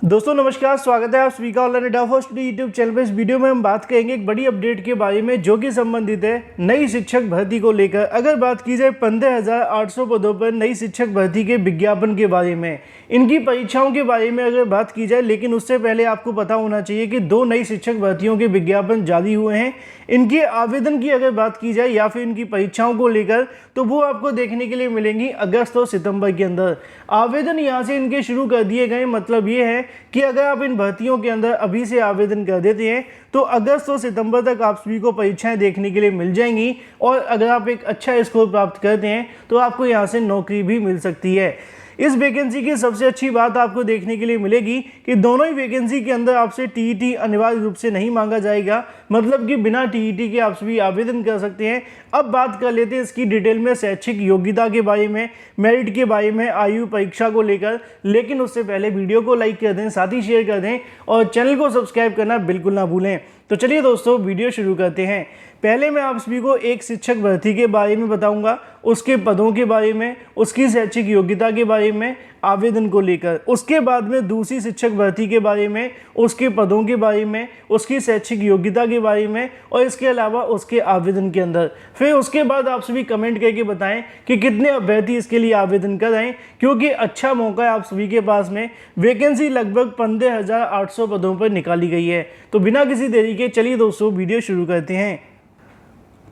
दोस्तों नमस्कार, स्वागत है आप सभी का ऑनलाइन एडा फर्स्ट यूट्यूब चैनल पर। इस वीडियो में हम बात करेंगे एक बड़ी अपडेट के बारे में जो कि संबंधित है नई शिक्षक भर्ती को लेकर। अगर बात की जाए 15,800 पदों पर नई शिक्षक भर्ती के विज्ञापन के बारे में, इनकी परीक्षाओं के बारे में अगर बात की जाए, लेकिन उससे पहले आपको पता होना चाहिए कि 2 नई शिक्षक भर्तियों के विज्ञापन जारी हुए हैं। इनके आवेदन की अगर बात की जाए या फिर इनकी परीक्षाओं को लेकर, तो वो आपको देखने के लिए मिलेंगी अगस्त और सितंबर के अंदर। आवेदन यहाँ से इनके शुरू कर दिए गए। मतलब ये है कि अगर आप इन भर्तियों के अंदर अभी से आवेदन कर देते हैं तो अगस्त और सितंबर तक आप सभी को परीक्षाएं देखने के लिए मिल जाएंगी, और अगर आप एक अच्छा स्कोर प्राप्त करते हैं तो आपको यहाँ से नौकरी भी मिल सकती है। इस वैकेंसी की सबसे अच्छी बात आपको देखने के लिए मिलेगी कि दोनों ही वैकेंसी के अंदर आपसे टीईटी अनिवार्य रूप से नहीं मांगा जाएगा। मतलब कि बिना टीईटी के आप सभी आवेदन कर सकते हैं। अब बात कर लेते हैं इसकी डिटेल में शैक्षिक योग्यता के बारे में, मेरिट के बारे में, आयु, परीक्षा को लेकर। लेकिन उससे पहले वीडियो को लाइक कर दें, साथ ही शेयर कर दें और चैनल को सब्सक्राइब करना बिल्कुल ना भूलें। तो चलिए दोस्तों, वीडियो शुरू करते हैं। पहले मैं आप सभी को एक शिक्षक भर्ती के बारे में बताऊंगा, उसके पदों के बारे में, उसकी शैक्षिक योग्यता के बारे में, आवेदन को लेकर। उसके बाद में दूसरी शिक्षक भर्ती के बारे में, उसके पदों के बारे में, उसकी शैक्षिक योग्यता के बारे में, और इसके अलावा उसके आवेदन के अंदर। फिर उसके बाद आप सभी कमेंट करके बताएं कि कितने अभ्यर्थी इसके लिए आवेदन कर रहे हैं, क्योंकि अच्छा मौका है आप सभी के पास में। वैकेंसी लगभग 15,800 पदों पर निकाली गई है। तो बिना किसी देरी के चलिए दोस्तों वीडियो शुरू करते हैं।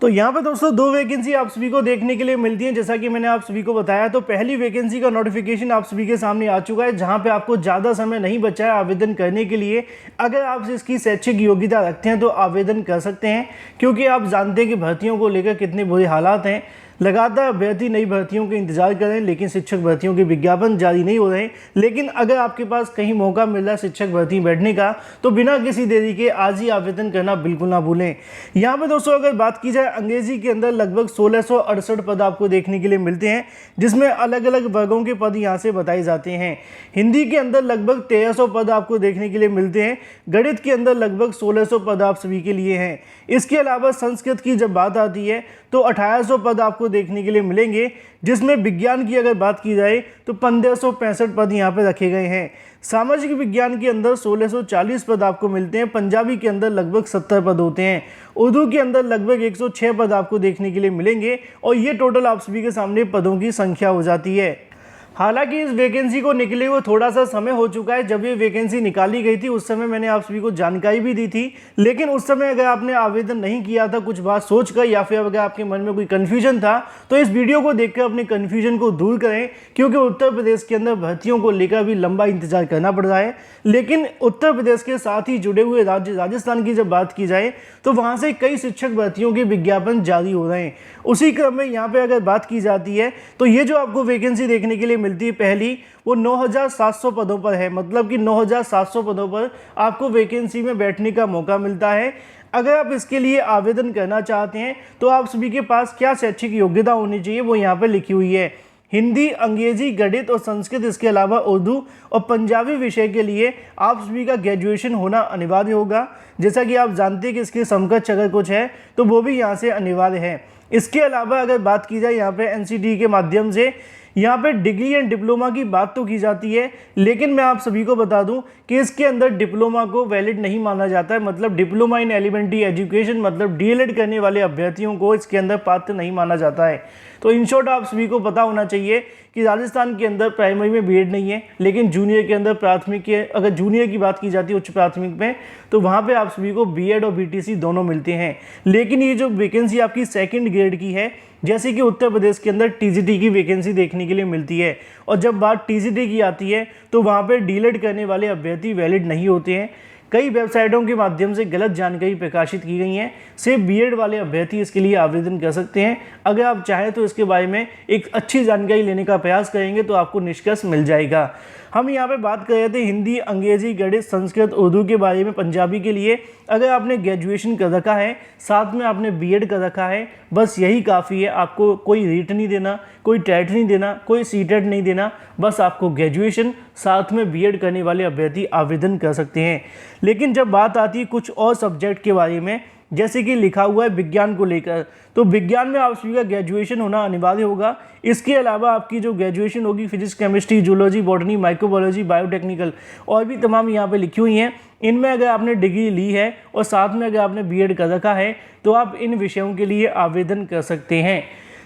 तो यहाँ पे दोस्तों 2 वैकेंसी आप सभी को देखने के लिए मिलती हैं, जैसा कि मैंने आप सभी को बताया। तो पहली वैकेंसी का नोटिफिकेशन आप सभी के सामने आ चुका है, जहाँ पे आपको ज़्यादा समय नहीं बचा है आवेदन करने के लिए। अगर आप इसकी शैक्षिक योग्यता रखते हैं तो आवेदन कर सकते हैं, क्योंकि आप जानते हैं कि भर्तियों को लेकर कितने बुरे हालात हैं। लगातार अभ्यर्थी नई भर्तियों के इंतजार कर रहे हैं, लेकिन शिक्षक भर्तियों के विज्ञापन जारी नहीं हो रहे हैं। लेकिन अगर आपके पास कहीं मौका मिल रहा है शिक्षक भर्ती बैठने का, तो बिना किसी देरी के आज ही आवेदन करना बिल्कुल ना भूलें। यहाँ पे दोस्तों अगर बात की जाए, अंग्रेजी के अंदर लगभग 1668 पद आपको देखने के लिए मिलते हैं, जिसमें अलग अलग वर्गों के पद यहाँ से बताए जाते हैं। हिंदी के अंदर लगभग 1300 पद आपको देखने के लिए मिलते हैं। गणित के अंदर लगभग 1600 पद आप सभी के लिए हैं। इसके अलावा संस्कृत की जब बात आती है तो 1800 पद आपको देखने के लिए मिलेंगे, जिसमें विज्ञान की अगर बात की जाए तो 1565 पद यहाँ पे रखे गए हैं। सामाजिक विज्ञान के अंदर 1640 पद आपको मिलते हैं। पंजाबी के अंदर लगभग 70 पद होते हैं। उर्दू के अंदर लगभग 106 पद आपको देखने के लिए मिलेंगे, और ये टोटल आप सभी के सामने पदों की संख्या हो जाती है। हालांकि इस वैकेंसी को निकले हुए थोड़ा सा समय हो चुका है। जब ये वैकेंसी निकाली गई थी उस समय मैंने आप सभी को जानकारी भी दी थी, लेकिन उस समय अगर आपने आवेदन नहीं किया था कुछ बात सोचकर, या फिर अगर आपके मन में कोई कन्फ्यूजन था, तो इस वीडियो को देखकर अपने कन्फ्यूजन को दूर करें, क्योंकि उत्तर प्रदेश के अंदर भर्तियों को लेकर भी लंबा इंतजार करना पड़ रहा है। लेकिन उत्तर प्रदेश के साथ ही जुड़े हुए राज्य राजस्थान की जब बात की जाए, तो वहाँ से कई शिक्षक भर्तियों के विज्ञापन जारी हो रहे हैं। उसी क्रम में यहाँ पर अगर बात की जाती है, तो ये जो आपको वैकेंसी देखने के लिए मिलती है पहली, वो 9,700 पदों पर है। मतलब कि 9,700 पदों पर आपको वैकेंसी में बैठने का मौका मिलता है। अगर आप इसके लिए आवेदन करना चाहते हैं तो आप सभी के पास क्या शैक्षिक योग्यता होनी चाहिए वो यहाँ पर लिखी हुई है। हिंदी, अंग्रेजी, गणित और संस्कृत, इसके अलावा उर्दू और पंजाबी विषय के लिए आप सभी का ग्रेजुएशन होना अनिवार्य होगा। जैसा कि आप जानते हैं कि इसके समकक्ष अगर कुछ है तो वो भी यहाँ से अनिवार्य है। इसके अलावा अगर बात की जाए यहाँ पे एनसीटी के माध्यम से यहाँ पे डिग्री एंड डिप्लोमा की बात तो की जाती है, लेकिन मैं आप सभी को बता दूं कि इसके अंदर डिप्लोमा को वैलिड नहीं माना जाता है। मतलब डिप्लोमा इन एलिमेंट्री एजुकेशन, मतलब डीएलएड करने वाले अभ्यर्थियों को इसके अंदर पात्र नहीं माना जाता है। तो इन शॉर्ट आप सभी को पता होना चाहिए कि राजस्थान के अंदर प्राइमरी में बीएड नहीं है, लेकिन जूनियर के अंदर प्राथमिक के, अगर जूनियर की बात की जाती है उच्च प्राथमिक में, तो वहाँ पे आप सभी को बीएड और बीटीसी दोनों मिलते हैं। लेकिन ये जो वैकेंसी आपकी सेकंड ग्रेड की है, जैसे कि उत्तर प्रदेश के अंदर टीजीटी की वैकेंसी देखने के लिए मिलती है, और जब बात टीजीटी की आती है तो वहाँ पर डीएलएड करने वाले अभ्यर्थी वैलिड नहीं होते हैं। कई वेबसाइटों के माध्यम से गलत जानकारी प्रकाशित की गई हैं। सिर्फ बीएड वाले अभ्यर्थी इसके लिए आवेदन कर सकते हैं। अगर आप चाहें तो इसके बारे में एक अच्छी जानकारी लेने का प्रयास करेंगे तो आपको निष्कर्ष मिल जाएगा। हम यहाँ पे बात कर रहे थे हिंदी, अंग्रेजी, गणित, संस्कृत, उर्दू के बारे में। पंजाबी के लिए अगर आपने ग्रेजुएशन कर रखा है, साथ में आपने बीएड कर रखा है, बस यही काफ़ी है। आपको कोई रीट नहीं देना, कोई टेट नहीं देना, कोई सीटेट नहीं देना, बस आपको ग्रेजुएशन साथ में बीएड करने वाले अभ्यर्थी आवेदन कर सकते हैं। लेकिन जब बात आती है कुछ और सब्जेक्ट के बारे में, जैसे कि लिखा हुआ है विज्ञान को लेकर, तो विज्ञान में आप सभी का ग्रेजुएशन होना अनिवार्य होगा। इसके अलावा आपकी जो ग्रेजुएशन होगी physics, chemistry, zoology, botany, microbiology, biotechnical और भी तमाम यहाँ पे लिखी हुई हैं। इनमें अगर आपने डिग्री ली है और साथ में अगर आपने बीएड कर रखा है तो आप इन विषयों के लिए आवेदन कर सकते हैं।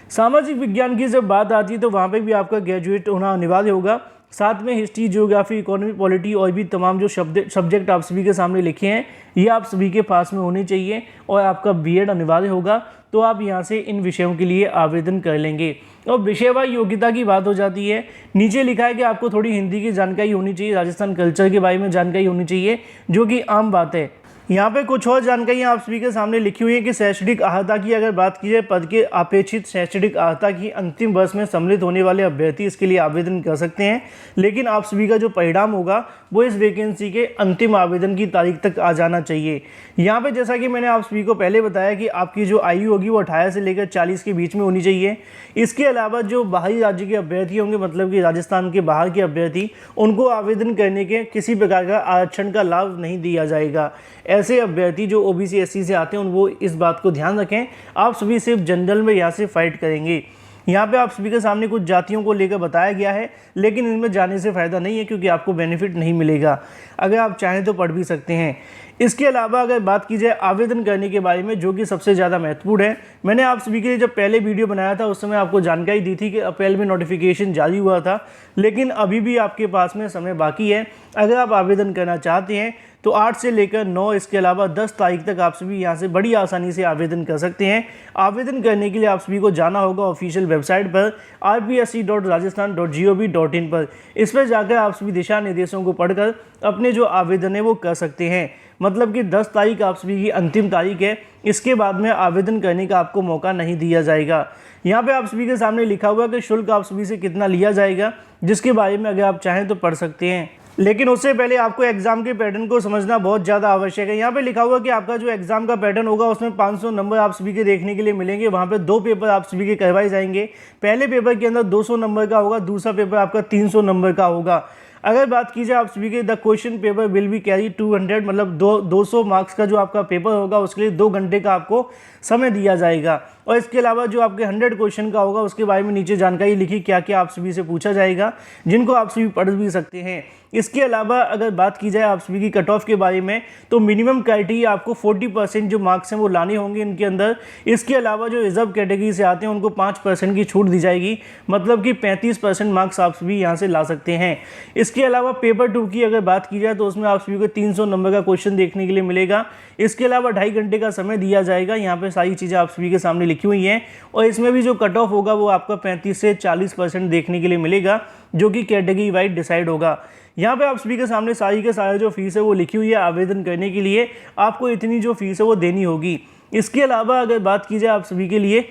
सामाजिक विज्ञान की जब बात आती है तो वहाँ पे भी आपका ग्रेजुएट होना अनिवार्य होगा। साथ में हिस्ट्री, ज्योग्राफी, इकोनॉमी, पॉलिटी और भी तमाम जो सब्जेक्ट आप सभी के सामने लिखे हैं ये आप सभी के पास में होने चाहिए और आपका बीएड अनिवार्य होगा, तो आप यहाँ से इन विषयों के लिए आवेदन कर लेंगे। और विषयवार योग्यता की बात हो जाती है, नीचे लिखा है कि आपको थोड़ी हिंदी की जानकारी होनी चाहिए, राजस्थान कल्चर के बारे में जानकारी होनी चाहिए, जो कि आम बात है। यहाँ पे कुछ और जानकारियाँ आप सभी के सामने लिखी हुई है कि शैक्षणिक अर्हता की अगर बात की जाए, पद के अपेक्षित शैक्षणिक अर्हता की अंतिम वर्ष में सम्मिलित होने वाले अभ्यर्थी इसके लिए आवेदन कर सकते हैं, लेकिन आप सभी का जो परिणाम होगा वो इस वैकेंसी के अंतिम आवेदन की तारीख तक आ जाना चाहिए। यहाँ पे जैसा कि मैंने आप सभी को पहले बताया कि आपकी जो आयु होगी वो 18 से लेकर 40 के बीच में होनी चाहिए। इसके अलावा जो बाहरी राज्य के अभ्यर्थी होंगे, मतलब कि राजस्थान के बाहर के अभ्यर्थी, उनको आवेदन करने के किसी प्रकार का आरक्षण का लाभ नहीं दिया जाएगा। ऐसे अभ्यर्थी जो ओबीसी एससी से आते हैं वो इस बात को ध्यान रखें, आप सभी सिर्फ जनरल में यहाँ से फाइट करेंगे। यहाँ पे आप सभी के सामने कुछ जातियों को लेकर बताया गया है, लेकिन इनमें जाने से फ़ायदा नहीं है क्योंकि आपको बेनिफिट नहीं मिलेगा। अगर आप चाहें तो पढ़ भी सकते हैं। इसके अलावा अगर बात की जाए आवेदन करने के बारे में, जो कि सबसे ज़्यादा महत्वपूर्ण है, मैंने आप सभी के लिए जब पहले वीडियो बनाया था उस समय आपको जानकारी दी थी कि अप्रैल में नोटिफिकेशन जारी हुआ था, लेकिन अभी भी आपके पास में समय बाकी है। अगर आप आवेदन करना चाहते हैं तो 8 से लेकर 9, इसके अलावा 10 तारीख तक आप सभी यहाँ से बड़ी आसानी से आवेदन कर सकते हैं। आवेदन करने के लिए आप सभी को जाना होगा ऑफिशियल वेबसाइट पर rpsc.rajasthan.gov.in पर। इस पर जाकर आप सभी दिशा निर्देशों को पढ़कर अपने जो आवेदन है वो कर सकते हैं। मतलब कि 10 तारीख आप सभी की अंतिम तारीख है, इसके बाद में आवेदन करने का आपको मौका नहीं दिया जाएगा। यहाँ पे आप सभी के सामने लिखा हुआ है कि शुल्क आप सभी से कितना लिया जाएगा, जिसके बारे में अगर आप चाहें तो पढ़ सकते हैं, लेकिन उससे पहले आपको एग्जाम के पैटर्न को समझना बहुत ज़्यादा आवश्यक है। यहाँ पे लिखा हुआ कि आपका जो एग्जाम का पैटर्न होगा उसमें 500 नंबर आप सभी के देखने के लिए मिलेंगे। वहाँ पे 2 पेपर आप सभी के करवाए जाएंगे। पहले पेपर के अंदर 200 नंबर का होगा, दूसरा पेपर आपका 300 नंबर का होगा। अगर बात की जाए आप सभी के the question paper will be carry 200, मतलब 200 मार्क्स का जो आपका पेपर होगा उसके लिए 2 घंटे का आपको समय दिया जाएगा। और इसके अलावा जो आपके 100 क्वेश्चन का होगा उसके बारे में नीचे जानकारी लिखी क्या क्या आप सभी से पूछा जाएगा, जिनको आप सभी पढ़ भी सकते हैं। इसके अलावा अगर बात की जाए आप सभी की कट ऑफ के बारे में, तो मिनिमम क्राइटेरिया आपको 40% जो मार्क्स हैं वो लाने होंगे इनके अंदर। इसके अलावा जो रिजर्व कैटेगरी से आते हैं उनको 5% की छूट दी जाएगी, मतलब कि 35% मार्क्स आप सभी यहाँ से ला सकते हैं। इसके अलावा पेपर 2 की अगर बात की जाए तो उसमें आप सभी को 300 नंबर का क्वेश्चन देखने के लिए मिलेगा। इसके अलावा 2.5 घंटे का समय दिया जाएगा। यहाँ पे सारी चीज़ें आप सभी के सामने लिखी हुई हैं और इसमें भी जो कट ऑफ होगा वो आपका 35 से 40% देखने के लिए मिलेगा, जो कि कैटेगरी वाइज डिसाइड होगा। यहाँ पे आप सभी के सामने सारी के सारे जो फीस है वो लिखी हुई है। आवेदन करने के लिए आपको इतनी जो फीस है वो देनी होगी। इसके अलावा अगर बात की जाए आप सभी के लिए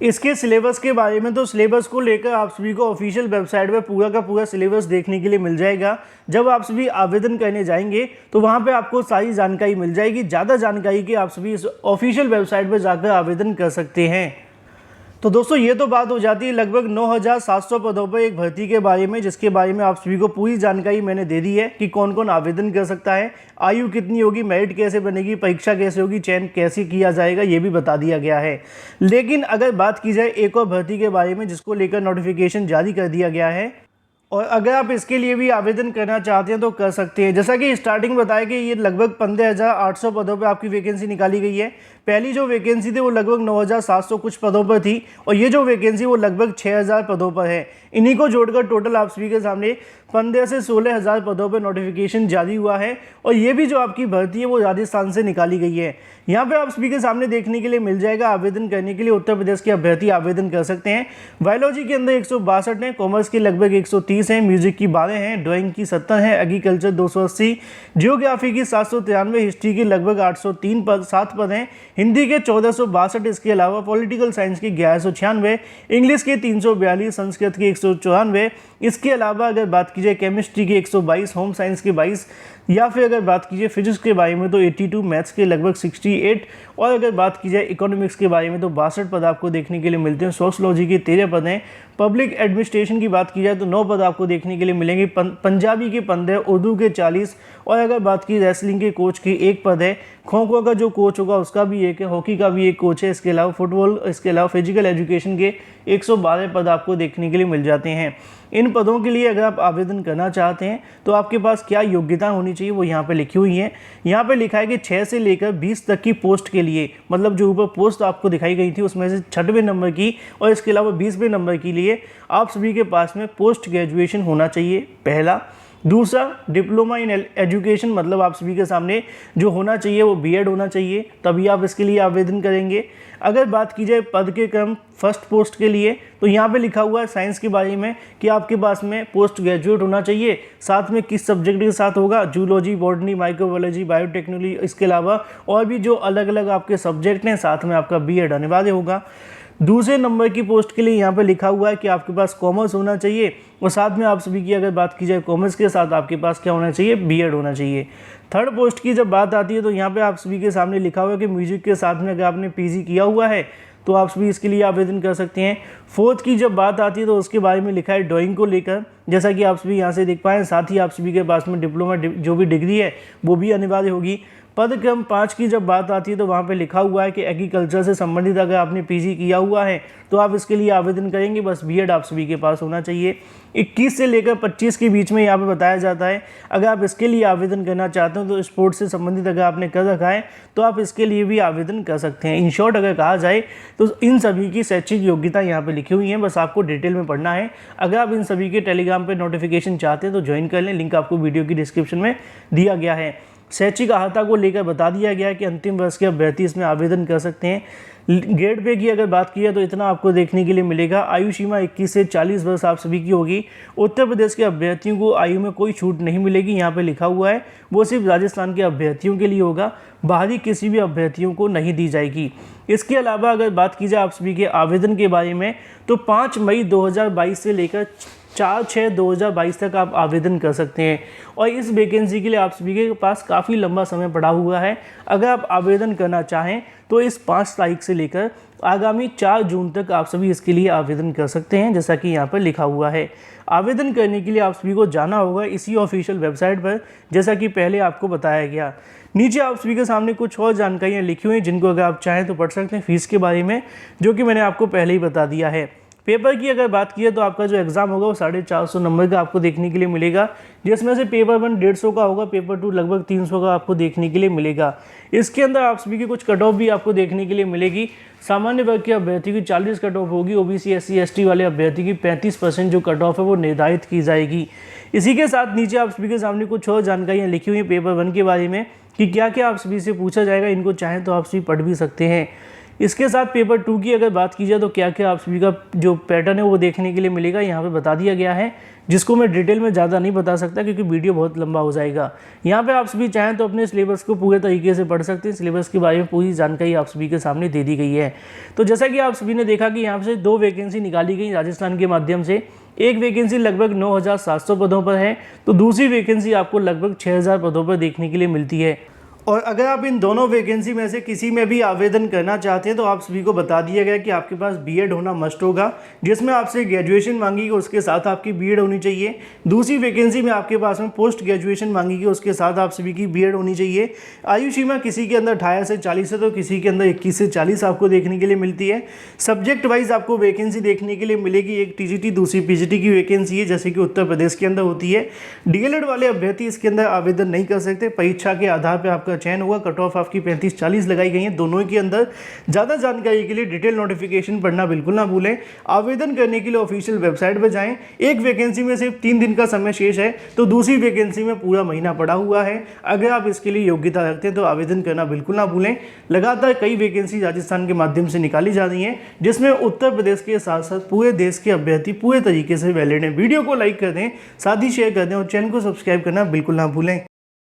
इसके सिलेबस के बारे में, तो सिलेबस को लेकर आप सभी को ऑफिशियल वेबसाइट पर पूरा का पूरा सिलेबस देखने के लिए मिल जाएगा। जब आप सभी आवेदन करने जाएंगे तो वहाँ पे आपको सारी जानकारी मिल जाएगी। ज़्यादा जानकारी की आप सभी इस ऑफिशियल वेबसाइट पर जाकर आवेदन कर सकते हैं। तो दोस्तों ये तो बात हो जाती है लगभग 9700 पदों पर एक भर्ती के बारे में, जिसके बारे में आप सभी को पूरी जानकारी मैंने दे दी है कि कौन कौन आवेदन कर सकता है, आयु कितनी होगी, मेरिट कैसे बनेगी, परीक्षा कैसे होगी, चयन कैसे किया जाएगा, ये भी बता दिया गया है। लेकिन अगर बात की जाए एक और भर्ती के बारे में जिसको लेकर नोटिफिकेशन जारी कर दिया गया है, और अगर आप इसके लिए भी आवेदन करना चाहते हैं तो कर सकते हैं। जैसा कि स्टार्टिंग बताया कि ये लगभग 15,800 पदों पर आपकी वैकेंसी निकाली गई है। पहली जो वैकेंसी थी वो लगभग 9,700 कुछ पदों पर थी, और ये जो वैकेंसी वो लगभग 6,000 पदों पर है। इन्हीं को जोड़कर टोटल आप सभी के सामने 15 से 16,000 पदों पर नोटिफिकेशन जारी हुआ है। और ये भी जो आपकी भर्ती है वो राजस्थान से निकाली गई है। यहाँ पे आप सभी के सामने देखने के लिए मिल जाएगा। आवेदन करने के लिए उत्तर प्रदेश के अभ्यर्थी आवेदन कर सकते हैं। बायोलॉजी के अंदर 162 हैं, कॉमर्स की लगभग 130 हैं, म्यूजिक की 12 हैं, ड्राइंग की 70 हैं, एग्रीकल्चर 280, जियोग्राफी की 793, हिस्ट्री की लगभग 803 पद 7 पद हैं, हिंदी के 1462, इसके अलावा पॉलिटिकल साइंस की 1196, इंग्लिश के 342, संस्कृत की 194। इसके अलावा अगर बात की जाए केमिस्ट्री के 122, होम साइंस के 22, या फिर अगर बात कीजिए फिजिक्स के बारे में तो 82, मैथ्स के लगभग 68, और अगर बात की जाए इकोनॉमिक्स के बारे में तो 62 पद आपको देखने के लिए मिलते हैं। सोशलॉजी के 13 पद हैं। पब्लिक एडमिनिस्ट्रेशन की बात की जाए तो 9 पद आपको देखने के लिए मिलेंगे। पंजाबी के 15, उर्दू के 40, और अगर बात की रेसलिंग के कोच की 1 पद है। खो खो का जो कोच होगा उसका भी 1 है, हॉकी का भी 1 कोच है। इसके अलावा फुटबॉल, इसके अलावा फिजिकल एजुकेशन के 112 पद आपको देखने के लिए मिल जाते हैं। इन पदों के लिए अगर आप आवेदन करना चाहते हैं तो आपके पास क्या योग्यता होनी चाहिए वो यहाँ पे लिखी हुई है। यहाँ पे लिखा है कि 6 से लेकर 20 तक की पोस्ट के लिए, मतलब जो ऊपर पोस्ट आपको दिखाई गई थी उसमें से 6वें नंबर की और इसके अलावा 20वें नंबर के लिए आप सभी के पास में पोस्ट ग्रेजुएशन होना चाहिए, पहला। दूसरा, डिप्लोमा इन एजुकेशन, मतलब आप सभी के सामने जो होना चाहिए वो बीएड होना चाहिए, तभी आप इसके लिए आवेदन करेंगे। अगर बात की जाए पद के क्रम फर्स्ट पोस्ट के लिए तो यहाँ पे लिखा हुआ है साइंस के बारे में कि आपके पास में पोस्ट ग्रेजुएट होना चाहिए। साथ में किस सब्जेक्ट के साथ होगा, जूलॉजी, बॉटनी, माइक्रोबायोलॉजी, बायोटेक्नोलॉजी, इसके अलावा और भी जो अलग अलग आपके सब्जेक्ट हैं, साथ में आपका बीएड अनिवार्य होगा। दूसरे नंबर की पोस्ट के लिए यहाँ पे लिखा हुआ है कि आपके पास कॉमर्स होना चाहिए और साथ में आप सभी की अगर बात की जाए कॉमर्स के साथ आपके पास क्या होना चाहिए, बीएड होना चाहिए। थर्ड पोस्ट की जब बात आती है तो यहाँ पे आप सभी के सामने लिखा हुआ है कि म्यूजिक के साथ में अगर आपने पीजी किया हुआ है तो आप सभी इसके लिए आवेदन कर सकते हैं। फोर्थ की जब बात आती है तो उसके बारे में लिखा है ड्राइंग को लेकर, जैसा कि आप सभी यहाँ से देख पाएँ। साथ ही आप सभी के पास में डिप्लोमा जो भी डिग्री है वो भी अनिवार्य होगी। पद क्रम 5 की जब बात आती है तो वहाँ पे लिखा हुआ है कि एग्रीकल्चर से संबंधित अगर आपने पीजी किया हुआ है तो आप इसके लिए आवेदन करेंगे, बस बीएड आप सभी के पास होना चाहिए। 21 से लेकर 25 के बीच में यहाँ पे बताया जाता है अगर आप इसके लिए आवेदन करना चाहते हो तो स्पोर्ट्स से संबंधित अगर आपने कर रखा है तो आप इसके लिए भी आवेदन कर सकते हैं। इन शॉर्ट अगर कहा जाए तो इन सभी की शैक्षिक योग्यता यहाँ पे लिखी हुई है, बस आपको डिटेल में पढ़ना है। अगर आप इन सभी के टेलीग्राम पर नोटिफिकेशन चाहते हैं तो ज्वाइन कर लें, लिंक आपको वीडियो की डिस्क्रिप्शन में दिया गया है। शैक्षिक अर्हता को लेकर बता दिया गया है कि अंतिम वर्ष के अभ्यर्थी इसमें आवेदन कर सकते हैं। ग्रेड पे की अगर बात की जाए तो इतना आपको देखने के लिए मिलेगा। आयु सीमा 21 से 40 वर्ष आप सभी की होगी। उत्तर प्रदेश के अभ्यर्थियों को आयु में कोई छूट नहीं मिलेगी, यहाँ पे लिखा हुआ है, वो सिर्फ राजस्थान के अभ्यर्थियों के लिए होगा, बाहरी किसी भी अभ्यर्थियों को नहीं दी जाएगी। इसके अलावा अगर बात की जाए आप सभी के आवेदन के बारे में तो 5 मई 2022 से लेकर 4/6/2022 तक आप आवेदन कर सकते हैं और इस वैकेंसी के लिए आप सभी के पास काफ़ी लंबा समय पड़ा हुआ है। अगर आप आवेदन करना चाहें तो इस 5 तारीख से लेकर आगामी 4 जून तक आप सभी इसके लिए आवेदन कर सकते हैं, जैसा कि यहाँ पर लिखा हुआ है। आवेदन करने के लिए आप सभी को जाना होगा इसी ऑफिशियल वेबसाइट पर, जैसा कि पहले आपको बताया गया। नीचे आप सभी के सामने कुछ और जानकारियाँ लिखी हुई हैं जिनको अगर आप चाहें तो पढ़ सकते हैं फीस के बारे में, जो कि मैंने आपको पहले ही बता दिया है। पेपर की अगर बात की है तो आपका जो एग्ज़ाम होगा वो 450 नंबर का आपको देखने के लिए मिलेगा, जिसमें से पेपर 1 150 का होगा, पेपर 2 लगभग 300 का आपको देखने के लिए मिलेगा। इसके अंदर आप सभी की कुछ कट ऑफ भी आपको देखने के लिए मिलेगी। सामान्य वर्ग के अभ्यर्थी की 40 कट ऑफ होगी, ओबीसी SC ST वाले अभ्यर्थी की 35% जो कट ऑफ है वो निर्धारित की जाएगी। इसी के साथ नीचे आप सभी के सामने कुछ और जानकारियाँ लिखी हुई हैं पेपर 1 के बारे में कि क्या क्या आप सभी से पूछा जाएगा, इनको चाहें तो आप सभी पढ़ भी सकते हैं। इसके साथ पेपर 2 की अगर बात की जाए तो क्या क्या आप सभी का जो पैटर्न है वो देखने के लिए मिलेगा, यहाँ पे बता दिया गया है, जिसको मैं डिटेल में ज़्यादा नहीं बता सकता क्योंकि वीडियो बहुत लंबा हो जाएगा। यहाँ पे आप सभी चाहें तो अपने सिलेबस को पूरे तरीके से पढ़ सकते हैं। सिलेबस के बारे में पूरी जानकारी आप सभी के सामने दे दी गई है। तो जैसा कि आप सभी ने देखा कि यहाँ से 2 वैकेंसी निकाली गई राजस्थान के माध्यम से। एक वैकेंसी लगभग 9700 पदों पर है तो दूसरी वैकेंसी आपको लगभग 6000 पदों पर देखने के लिए मिलती है। और अगर आप इन दोनों वैकेंसी में से किसी में भी आवेदन करना चाहते हैं तो आप सभी को बता दिया गया कि आपके पास बीएड होना मस्ट होगा, जिसमें आपसे ग्रेजुएशन मांगी उसके साथ आपकी बीएड होनी चाहिए। दूसरी वैकेंसी में आपके पास में पोस्ट ग्रेजुएशन मांगी उसके साथ आप सभी की बीएड होनी चाहिए। आयु सीमा किसी के अंदर 18 से 40 है तो किसी के अंदर 21 से 40 आपको देखने के लिए मिलती है। सब्जेक्ट वाइज आपको वैकेंसी देखने के लिए मिलेगी, एक टीजीटी दूसरी पीजीटी की वैकेंसी है जैसे कि उत्तर प्रदेश के अंदर होती है। डीएलएड वाले अभ्यर्थी इसके अंदर आवेदन नहीं कर सकते, परीक्षा के आधार पर आपका चयन होगा। कट ऑफ आपकी 35-40 लगाई गई है दोनों के अंदर। ज़्यादा जानकारी के लिए डिटेल नोटिफिकेशन पढ़ना बिल्कुल ना भूलें। आवेदन करने के लिए ऑफिशियल वेबसाइट पर जाएं। एक वैकेंसी में सिर्फ 3 दिन का समय शेष है तो दूसरी वैकेंसी में पूरा महीना पड़ा हुआ है। अगर आप इसके लिए योग्यता रखते हैं तो आवेदन करना बिल्कुल ना भूलें। लगातार कई वैकेंसी राजस्थान के माध्यम से निकाली जा रही हैं, जिसमें उत्तर प्रदेश के साथ साथ पूरे देश के अभ्यर्थी पूरे तरीके से वैलिड हैं। वीडियो को लाइक कर दें, साथ ही शेयर कर दें और चैनल को सब्सक्राइब करना बिल्कुल ना भूलें।